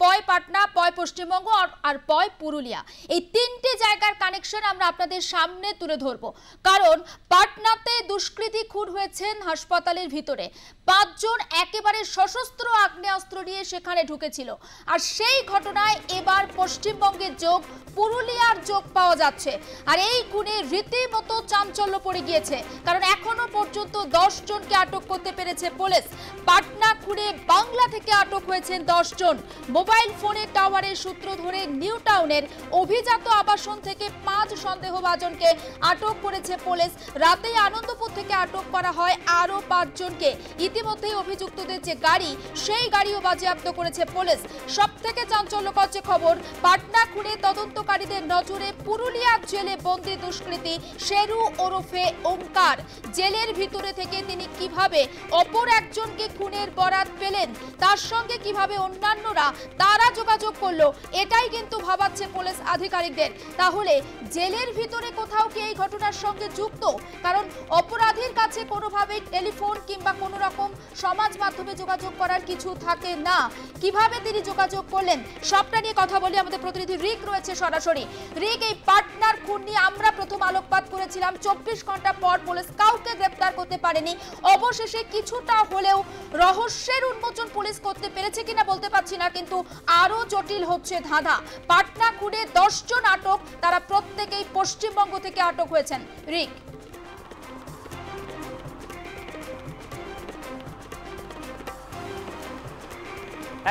পয় পাটনা, পয় পশ্চিমবঙ্গ আর পয় পুরুলিয়া, এই তিনটে জায়গার কানেকশন আমরা আপনাদের সামনে তুলে ধরবো। কারণ পাটনাতে দুষ্কৃতী খুন হয়েছেন হাসপাতালের ভিতরে, 5 জন একেবারে সশস্ত্র আগ্নেয়াস্ত্র নিয়ে সেখানে ঢুকেছিল। আর সেই ঘটনায় এবার পশ্চিমবঙ্গের যোগ, পুরুলিয়ার যোগ পাওয়া যাচ্ছে। আর এই খুনে রীতিমতো চাঞ্চল্য পড়ে গিয়েছে, কারণ এখনো পর্যন্ত 10 জনকে আটক করতে পেরেছে পুলিশ। পাটনা খুনে বাংলা থেকে আটক হয়েছেন 10 জন। মোবাইল ফোনের টাওয়ারের সূত্র ধরে নিউ টাউনের অভিজাত আবাসন থেকে 5 সন্দেহভাজনকে আটক করেছে পুলিশ। রাতে আনন্দপুর থেকে আটক করা হয় আরো 5 জনকে। ইতিমধ্যে অভিযুক্তদের যে গাড়ি, সেই গাড়িও বাজেয়াপ্ত করেছে পুলিশ। সবথেকে চাঞ্চল্যকর যে খবর, পাটনা খুনে তদন্তকারীদের নজরে পুরুলিয়ার জেলে বন্দী দুষ্কৃতী শেরু ওরফে ওঙ্কার। জেলের ভিতরে থেকে তিনি কিভাবে অপর একজনকে খুনের বরাত পেলেন, তার সঙ্গে কিভাবে অন্যান্যরা তারা যোগাযোগ করলো, এটাই কিন্তু ভাবাচ্ছে পুলিশ আধিকারিকদের। তাহলে জেলের ভিতরে কোথাও কি এই ঘটনার সঙ্গে যুক্ত? কারণ অপরাধীর কাছে কোনোভাবেই টেলিফোন কিংবা কোনো রকম সমাজ মাধ্যমে যোগাযোগ করার কিছু থাকে না। কিভাবে তিনি যোগাযোগ করলেন, সবটা নিয়ে কথা বলি। আমাদের প্রতিনিধি রিক রয়েছে সরাসরি। রিক, এই পাটনার খুন নিয়ে আমরা প্রথম আলোকপাত করেছিলাম, 24 ঘন্টা পর পুলিশ কাউকে গ্রেপ্তার করতে পারেনি। অবশেষে কিছুটা হলেও রহস্যের উন্মোচন পুলিশ করতে পেরেছে কিনা বলতে পারছি না, কিন্তু আরো জটিল হচ্ছে ধাঁধা। পাটনা খুনে 10 জন আটক, তারা প্রত্যেকেই পশ্চিমবঙ্গ থেকে আটক হয়েছেন। রিক,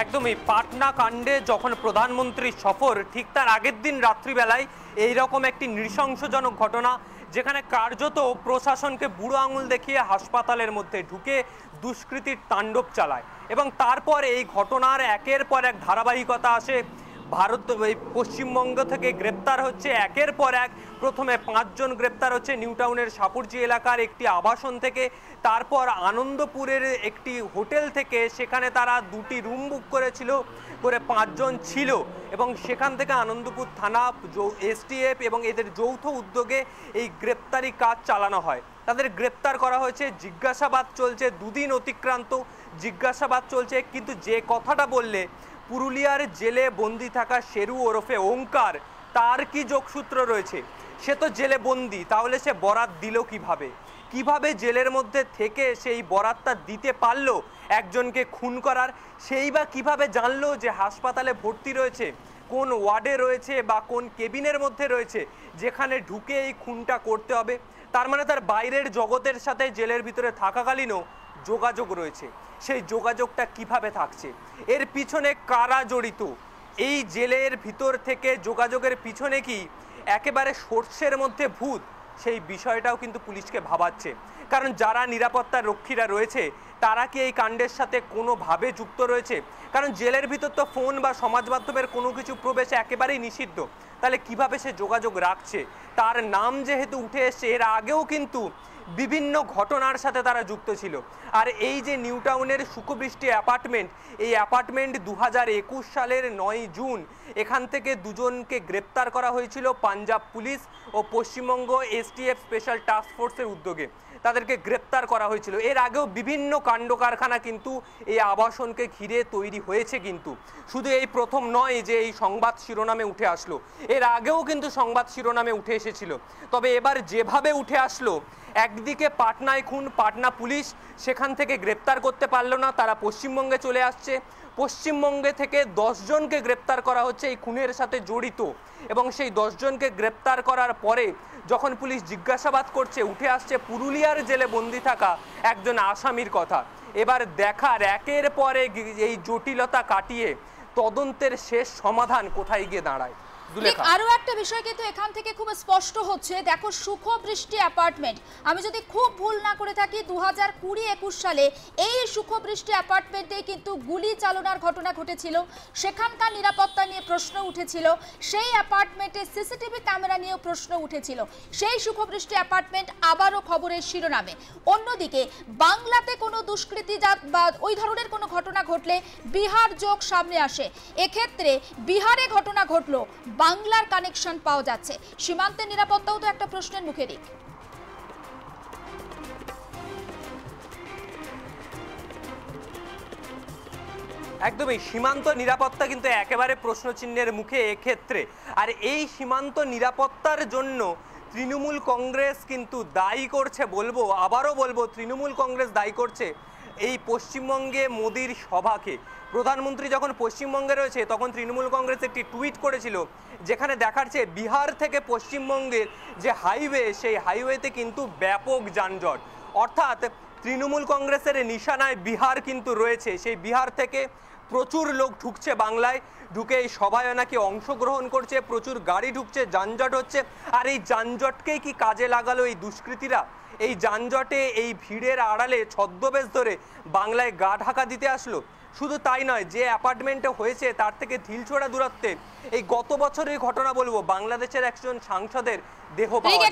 একদমই পাটনা কাণ্ডে যখন প্রধানমন্ত্রী সফর, ঠিক তার আগের দিন রাত্রিবেলায় এইরকম একটি নৃশংসজনক ঘটনা, যেখানে কার্যত প্রশাসনকে বুড়ো আঙুল দেখিয়ে হাসপাতালের মধ্যে ঢুকে দুষ্কৃতীর তাণ্ডব চালায়। এবং তারপর এই ঘটনার একের পর এক ধারাবাহিকতা আসে। পশ্চিমবঙ্গ থেকে গ্রেপ্তার হচ্ছে একের পর এক। প্রথমে 5 জন গ্রেপ্তার হচ্ছে নিউ টাউনের সাপুরজি এলাকার একটি আবাসন থেকে, তারপর আনন্দপুরের একটি হোটেল থেকে, সেখানে তারা 2টি রুম বুক করেছিল, করে 5 জন ছিল। এবং সেখান থেকে আনন্দপুর থানা, এসটিএফ এবং এদের যৌথ উদ্যোগে এই গ্রেপ্তারি কাজ চালানো হয়। তাদের গ্রেপ্তার করা হয়েছে, জিজ্ঞাসাবাদ চলছে, 2 দিন অতিক্রান্ত জিজ্ঞাসাবাদ চলছে। কিন্তু যে কথাটা বললে, পুরুলিয়ার জেলে বন্দি থাকা শেরু ওরফে ওঙ্কার, তার কি যোগসূত্র রয়েছে? সে তো জেলে বন্দি, তাহলে সে বরাত দিল কিভাবে? কিভাবে জেলের মধ্যে থেকে সেই বরাতটা দিতে পারলো একজনকে খুন করার? সেই বা কিভাবে জানলো যে হাসপাতালে ভর্তি রয়েছে, কোন ওয়ার্ডে রয়েছে বা কোন কেবিনের মধ্যে রয়েছে, যেখানে ঢুকে এই খুনটা করতে হবে? তার মানে তার বাইরের জগতের সাথে জেলের ভিতরে থাকাকালীনও যোগাযোগ রয়েছে। সেই যোগাযোগটা কিভাবে থাকছে? এর পিছনে কারা জড়িত? এই জেলের ভিতর থেকে যোগাযোগের পিছনে কি একেবারে সর্ষের মধ্যে ভূত? সেই বিষয়টাও কিন্তু পুলিশকে ভাবাচ্ছে। কারণ যারা নিরাপত্তার রক্ষীরা রয়েছে, তারা কি এই কাণ্ডের সাথে কোনোভাবে যুক্ত রয়েছে? কারণ জেলের ভিতর তো ফোন বা সমাজ মাধ্যমের কোনো কিছু প্রবেশ একেবারেই নিষিদ্ধ। তাহলে কিভাবে সে যোগাযোগ রাখছে? তার নাম যেহেতু উঠে এসছে, এর আগেও কিন্তু বিভিন্ন ঘটনার সাথে তারা যুক্ত ছিল। আর এই যে নিউ টাউনের সুখবৃষ্টি অ্যাপার্টমেন্ট, এই অ্যাপার্টমেন্ট 2021 সালের 9 জুন এখান থেকে 2 জনকে গ্রেপ্তার করা হয়েছিল পাঞ্জাব পুলিশ ও পশ্চিমবঙ্গ এসটিএফ স্পেশাল টাস্ক ফোর্সের উদ্যোগে। তাদেরকে গ্রেপ্তার করা হয়েছিল। এর আগেও বিভিন্ন কাণ্ড কারখানা কিন্তু এই আবাসনকে ঘিরে তৈরি হয়েছে। কিন্তু শুধু এই প্রথম নয় যে এই সংবাদ শিরোনামে উঠে আসলো, এর আগেও কিন্তু সংবাদ শিরোনামে উঠে এসেছিল। তবে এবার যেভাবে উঠে আসলো, একদিকে পাটনায় খুন, পাটনা পুলিশ সেখান থেকে গ্রেপ্তার করতে পারলো না, তারা পশ্চিমবঙ্গে চলে আসছে। পশ্চিমবঙ্গে থেকে 10 জনকে গ্রেপ্তার করা হচ্ছে এই খুনের সাথে জড়িত। এবং সেই 10 জনকে গ্রেপ্তার করার পরে যখন পুলিশ জিজ্ঞাসাবাদ করছে, উঠে আসছে পুরুলিয়ার জেলে বন্দি থাকা একজন আসামির কথা। এবার দেখার একের পর এক এই জটিলতা কাটিয়ে তদন্তের শেষ সমাধান কোথায় গিয়ে দাঁড়ায়। আরো একটা বিষয় কিন্তু এখান থেকে খুব স্পষ্ট হচ্ছে। দেখো, সুখবৃষ্টি অ্যাপার্টমেন্ট, আমি যদি খুব ভুল না করে থাকি 2020-21 সালে এই সুখবৃষ্টি অ্যাপার্টমেন্টে কিন্তু গুলি চালনার ঘটনা ঘটেছিল। সেখানকার নিরাপত্তা নিয়ে প্রশ্ন উঠেছিল। সেই অ্যাপার্টমেন্টে সিসিটিভি ক্যামেরা নিয়েও প্রশ্ন উঠেছিল। সেই সুখবৃষ্টি অ্যাপার্টমেন্ট আবারও খবরের শিরোনামে। অন্যদিকে বাংলাতে কোনো দুষ্কৃতি বা ওই ধরনের কোনো ঘটনা ঘটলে বিহার যোগ সামনে আসে। এক্ষেত্রে বিহারে ঘটনা ঘটলো, বাংলার কানেকশন পাওয়া যাচ্ছে। সীমান্তের নিরাপত্তাও তো একটা প্রশ্নের মুখে। দিক একদমই সীমান্ত নিরাপত্তা কিন্তু একেবারে প্রশ্নচিহ্নের মুখে এক্ষেত্রে। আর এই সীমান্ত নিরাপত্তার জন্য তৃণমূল কংগ্রেস কিন্তু দায়ী করছে, আবারও বলবো তৃণমূল কংগ্রেস দায়ী করছে এই পশ্চিমবঙ্গে মোদির সভাকে। প্রধানমন্ত্রী যখন পশ্চিমবঙ্গে রয়েছে তখন তৃণমূল কংগ্রেস একটি টুইট করেছিল যেখানে দেখাচ্ছে বিহার থেকে পশ্চিমবঙ্গের যে হাইওয়ে, সেই হাইওয়েতে কিন্তু ব্যাপক যানজট। অর্থাৎ তৃণমূল কংগ্রেসের নিশানায় বিহার কিন্তু রয়েছে। সেই বিহার থেকে প্রচুর লোক ঢুকছে বাংলায়, ঢুকে এই সভায় নাকি অংশগ্রহণ করছে, প্রচুর গাড়ি ঢুকছে, যানজট হচ্ছে। আর এই যানজটকেই কি কাজে লাগালো এই দুষ্কৃতীরা? এই যানজটে, এই ভিড়ের আড়ালে ছদ্মবেশ ধরে বাংলায় গা ঢাকা দিতে আসলো। শুধু তাই নয়, যে অ্যাপার্টমেন্টে হয়েছে তার থেকে ঢিলছোড়া দূরত্বে এই গত বছরের ঘটনা বলবো, বাংলাদেশের একজন সাংসদের দেহ পাওয়া যায়।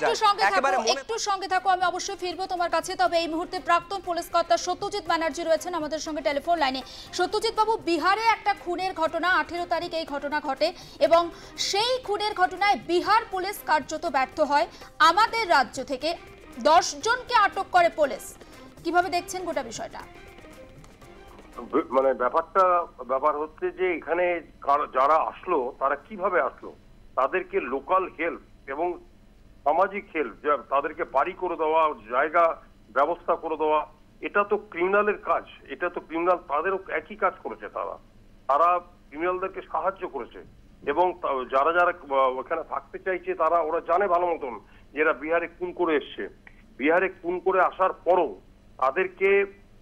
একটু সঙ্গে থাকো, আমি অবশ্যই ফিরবো তোমার কাছে। তবে এই মুহূর্তে প্রাক্তন পুলিশ কর্তা সত্যজিৎ ব্যানার্জি রয়েছেন আমাদের সঙ্গে টেলিফোন লাইনে। সত্যজিৎ বাবু, বিহারে একটা খুনের ঘটনা, 18 তারিখ এই ঘটনা ঘটে এবং সেই খুনের ঘটনায় বিহার পুলিশ কার্যত ব্যর্থ হয়। আমাদের রাজ্য থেকে 10 জনকে আটক করে পুলিশ। কিভাবে দেখছেন গোটা বিষয়টা? মানে ব্যাপার হচ্ছে যে এখানে যারা আসলো তারা কিভাবে আসলো, তাদেরকে লোকাল হেল্প এবং সামাজিক হেল্প, তাদেরকে বাড়ি করে দেওয়া, জায়গা ব্যবস্থা করে দেওয়া, এটা তো ক্রিমিনালের কাজ। এটা তো ক্রিমিনাল, তাদেরও একই কাজ করেছে। তারা ক্রিমিনালদেরকে সাহায্য করেছে এবং যারা ওখানে থাকতে চাইছে ওরা জানে ভালো মতন যে এরা বিহারে খুন করে এসছে। বিহারে খুন করে আসার পরও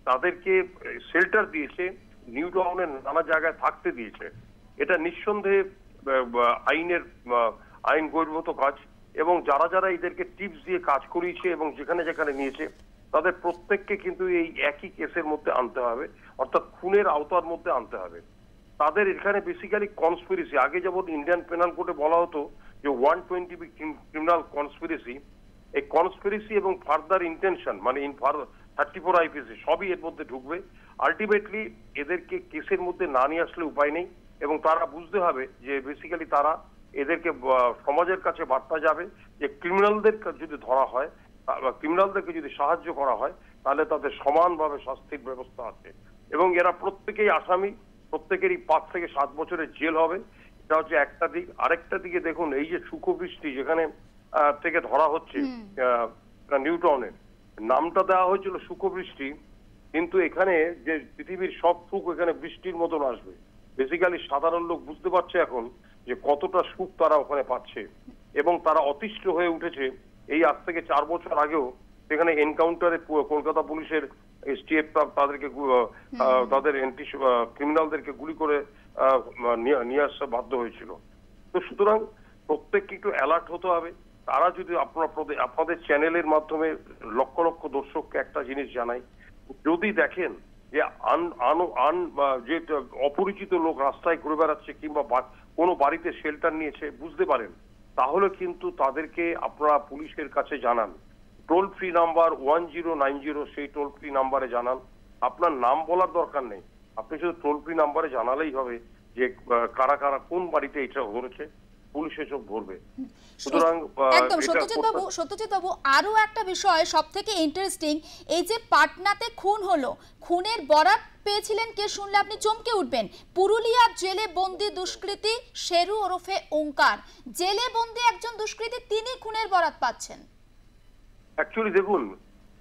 তাদেরকে শেল্টার দিয়েছে, নিউ টাউনের নানা জায়গায় থাকতে দিয়েছে। এটা নিঃসন্দেহে আইন বহির্ভূত কাজ এবং যারা এদেরকে টিপস দিয়ে কাজ করিয়েছে এবং যেখানে নিয়েছে তাদের প্রত্যেককে কিন্তু এই একই কেসের মধ্যে আনতে হবে, অর্থাৎ খুনের আওতার মধ্যে আনতে হবে। তাদের এখানে বেসিক্যালি কনস্পিরেসি, আগে যেমন ইন্ডিয়ান পেনাল কোডে বলা হতো যে 120 ক্রিমিনাল কনস্পিরেসি, এই কনস্পিরেসি এবং ফার্দার ইন্টেনশন মানে 34 IPC সবই এর মধ্যে ঢুকবে। আলটিমেটলি এদেরকে কেসের মধ্যে না নিয়ে আসলে উপায় নেই এবং তারা বুঝতে হবে যে বেসিক্যালি এদেরকে সমাজের কাছে বার্তা যাবে যে ক্রিমিনালদের যদি ধরা হয়, ক্রিমিনালদেরকে যদি সাহায্য করা হয় তাহলে তাদের সমানভাবে শাস্তির ব্যবস্থা আছে এবং এরা প্রত্যেকেই আসামি, প্রত্যেকেরই 5 থেকে 7 বছরের জেল হবে। এটা হচ্ছে একটা দিক। আরেকটা দিকে দেখুন, এই যে সুখবৃষ্টি যেখানে থেকে ধরা হচ্ছে নিউ টাউনের, নামটা দেওয়া হয়েছিল সুখবৃষ্টি, কিন্তু এখানে যে পৃথিবীর সব সুখ এখানে বৃষ্টির মতন আসবে। বেসিক্যালি সাধারণ লোক বুঝতে পারছে এখন যে কতটা সুখ তারা ওখানে পাচ্ছে এবং তারা অতিষ্ঠ হয়ে উঠেছে। এই আজ থেকে 4 বছর আগেও সেখানে এনকাউন্টারে কলকাতা পুলিশের STF তাদেরকে তাদের ক্রিমিনালদেরকে গুলি করে নিয়ে আসতে বাধ্য হয়েছিল। তো সুতরাং প্রত্যেককে একটু অ্যালার্ট হতে হবে। তারা যদি আপনাদের চ্যানেলের মাধ্যমে লক্ষ লক্ষ দর্শককে একটা জিনিস জানাই, যদি দেখেন যে যে অপরিচিত লোক রাস্তায় ঘুরে বেড়াচ্ছে কিংবা কোনো বাড়িতে শেল্টার নিয়েছে বুঝতে পারেন, তাহলে কিন্তু তাদেরকে আপনারা পুলিশের কাছে জানান। টোল ফ্রি নাম্বার 1090, সেই টোল ফ্রি নাম্বারে জানান। আপনার নাম বলার দরকার নেই, আপনি শুধু টোল ফ্রি নাম্বারে জানালেই হবে যে কারা কোন বাড়িতে এটা ধরেছে, পুলিশ এসব ধরবে। সুতরাং একদম সত্যজিৎ বাবু, আরো একটা বিষয় সবথেকে ইন্টারেস্টিং, এই যে পাটনাতে খুন হলো, খুনের বরাত পেয়েছিলেন কে শুনলে আপনি চমকে উঠবেন। পুরুলিয়া জেলে বন্দি দুষ্কৃতী শেরু ওরফে ওঙ্কার, জেলে বন্দি একজন দুষ্কৃতী, তিনি খুনের বরাত পাচ্ছেন। অ্যাকচুয়ালি দেখুন,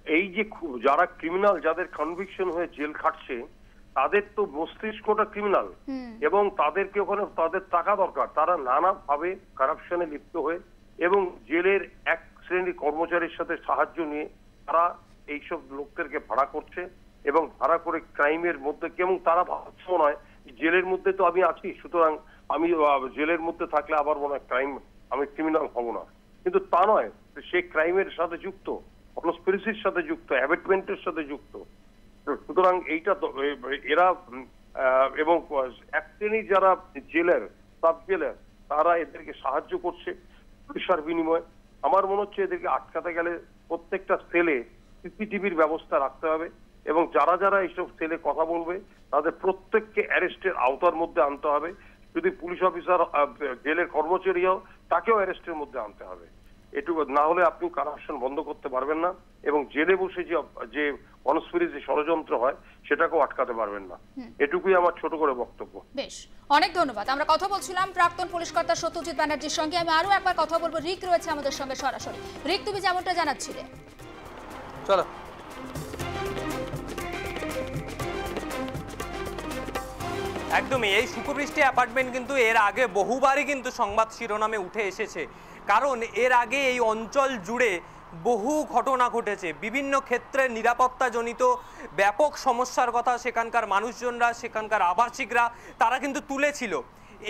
এই যে যারা ক্রিমিনাল, যাদের কনভিকশন হয়ে জেল খাটছে, তাদের তো মস্তিষ্কটা ক্রিমিনাল এবং তাদেরকে ওখানে তাদের টাকা দরকার। তারা নানাভাবে কারাপশনে লিপ্ত হয়ে এবং জেলের এক শ্রেণীর কর্মচারীর সাথে সাহায্য নিয়ে তারা এইসব লোকদেরকে ভাড়া করছে এবং ভাড়া করে ক্রাইমের মধ্যে, এবং তারা ভাবছে মনে হয় জেলের মধ্যে তো আমি আছি, সুতরাং আমি জেলের মধ্যে থাকলে আবার মনে হয় আমি ক্রিমিনাল হব না। কিন্তু তা নয়, সে ক্রাইমের সাথে যুক্ত, কনস্পিরেসির সাথে যুক্ত, অ্যাবেটমেন্টের সাথে যুক্ত। সুতরাং এইটা এরা এবং এক শ্রেণীর যারা জেলের সাব জেলার, তারা এদেরকে সাহায্য করছে পয়সার বিনিময়ে। আমার মনে হচ্ছে এদেরকে আটকাতে গেলে প্রত্যেকটা সেলে CCTVর ব্যবস্থা রাখতে হবে এবং যারা এইসব সেলে কথা বলবে তাদের প্রত্যেককে অ্যারেস্টের আওতার মধ্যে আনতে হবে। যদি পুলিশ অফিসার জেলের কর্মচারী হও, তাকেও অ্যারেস্টের মধ্যে আনতে হবে। এটুকু না হলে আপনি কারাপশন বন্ধ করতে পারবেন না এবং জেলে বসে যে কনস্পিরেসি ষড়যন্ত্র হয় সেটাকেও আটকাতে পারবেন না। এটুকুই আমার ছোট করে বক্তব্য। বেশ, অনেক ধন্যবাদ। আমরা কথা বলছিলাম প্রাক্তন পুলিশ কর্তা সত্যজিৎ ব্যানার্জির সঙ্গে। আমি আরো একবার কথা বলবো, রিক রয়েছে আমাদের সঙ্গে সরাসরি। রিক, তুমি যেমনটা জানাচ্ছিলে, চলো। একদমই, এই সুখবৃষ্টি অ্যাপার্টমেন্ট কিন্তু এর আগে বহুবারই কিন্তু সংবাদ শিরোনামে উঠে এসেছে, কারণ এর আগে এই অঞ্চল জুড়ে বহু ঘটনা ঘটেছে। বিভিন্ন ক্ষেত্রে নিরাপত্তাজনিত ব্যাপক সমস্যার কথা সেখানকার মানুষজনরা, সেখানকার আবাসিকরা তারা কিন্তু তুলেছিল।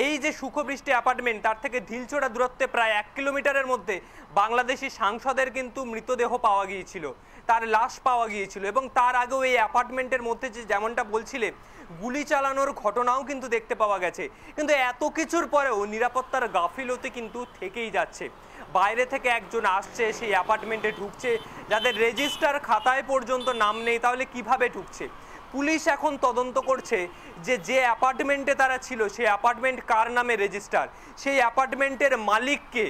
এই যে সুখবৃষ্টি অ্যাপার্টমেন্ট, তার থেকে ঢিলছোড়া দূরত্বে প্রায় 1 কিলোমিটারের মধ্যে বাংলাদেশি সাংসদের কিন্তু মৃতদেহ পাওয়া গিয়েছিল, তার লাশ পাওয়া গিয়েছিল। এবং তার আগেও এই অ্যাপার্টমেন্টের মধ্যে যে যেমনটা বলছিলে গুলি চালানোর ঘটনাও কিন্তু দেখতে পাওয়া গেছে। কিন্তু এত কিছুর পরেও নিরাপত্তার গাফিলতি কিন্তু থেকেই যাচ্ছে। বাইরে থেকে একজন আসছে, সেই অ্যাপার্টমেন্টে ঢুকছে, যাদের রেজিস্টার খাতায় পর্যন্ত নাম নেই, তাহলে কিভাবে ঢুকছে? পুলিশ এখন তদন্ত করছে যে অ্যাপার্টমেন্টে তারা ছিল সেই অ্যাপার্টমেন্ট কার নামে রেজিস্টার, সেই অ্যাপার্টমেন্টের মালিককে,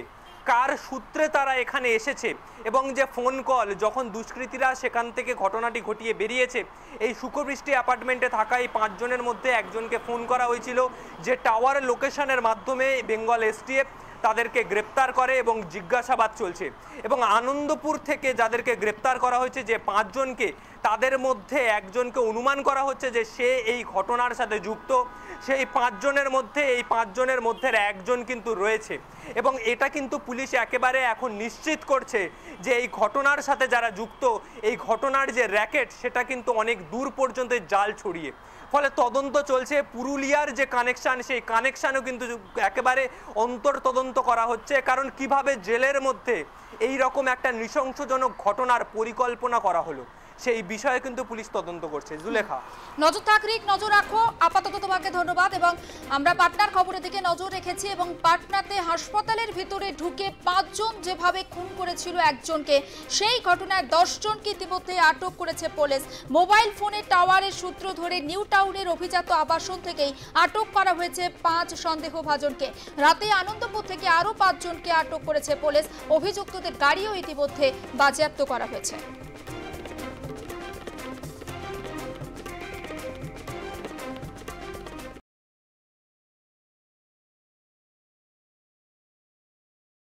কার সূত্রে তারা এখানে এসেছে, এবং যে ফোন কল যখন দুষ্কৃতীরা সেখান থেকে ঘটনাটি ঘটিয়ে বেরিয়েছে, এই সুখবৃষ্টি অ্যাপার্টমেন্টে থাকা এই 5 জনের মধ্যে একজনকে ফোন করা হয়েছিল, যে টাওয়ার লোকেশনের মাধ্যমে বেঙ্গল এসটিএফ তাদেরকে গ্রেপ্তার করে এবং জিজ্ঞাসাবাদ চলছে। এবং আনন্দপুর থেকে যাদেরকে গ্রেপ্তার করা হয়েছে, যে 5 জনকে, তাদের মধ্যে একজনকে অনুমান করা হচ্ছে যে সে এই ঘটনার সাথে যুক্ত। সেই 5 জনের মধ্যে এই 5 জনের মধ্যে একজন কিন্তু রয়েছে, এবং এটা কিন্তু পুলিশ একেবারে এখন নিশ্চিত করছে যে এই ঘটনার সাথে যারা যুক্ত, এই ঘটনার যে র্যাকেট সেটা কিন্তু অনেক দূর পর্যন্ত জাল ছড়িয়ে। ফলে তদন্ত চলছে। পুরুলিয়ার যে কানেকশান, সেই কানেকশানও কিন্তু একেবারে অন্তর তদন্ত করা হচ্ছে, কারণ কিভাবে জেলের মধ্যে এই রকম একটা নৃশংসজনক ঘটনার পরিকল্পনা করা হলো সেই বিষয়ে কিন্তু পুলিশ তদন্ত করছে। জুলেখা, নজর থাক রিক, নজর রাখো। আপাতত তোমাকে ধন্যবাদ। এবং আমরা পাটনার খবরের দিকে নজর রেখেছি, এবং পাটনাতে হাসপাতালের ভিতরে ঢুকে 5 জন যেভাবে খুন করেছিল একজনকে, সেই ঘটনায় 10 জনকে ইতিমধ্যে আটক করেছে পুলিশ। মোবাইল ফোনের টাওয়ারের সূত্র ধরে নিউ টাউনের অভিজাত আবাসন থেকেই আটক করা হয়েছে 5 সন্দেহভাজনকে। রাতে আনন্দপুর থেকে আরও 5 জনকে আটক করেছে পুলিশ। অভিযুক্তদের গাড়িও ইতিমধ্যে বাজেয়াপ্ত করা হয়েছে।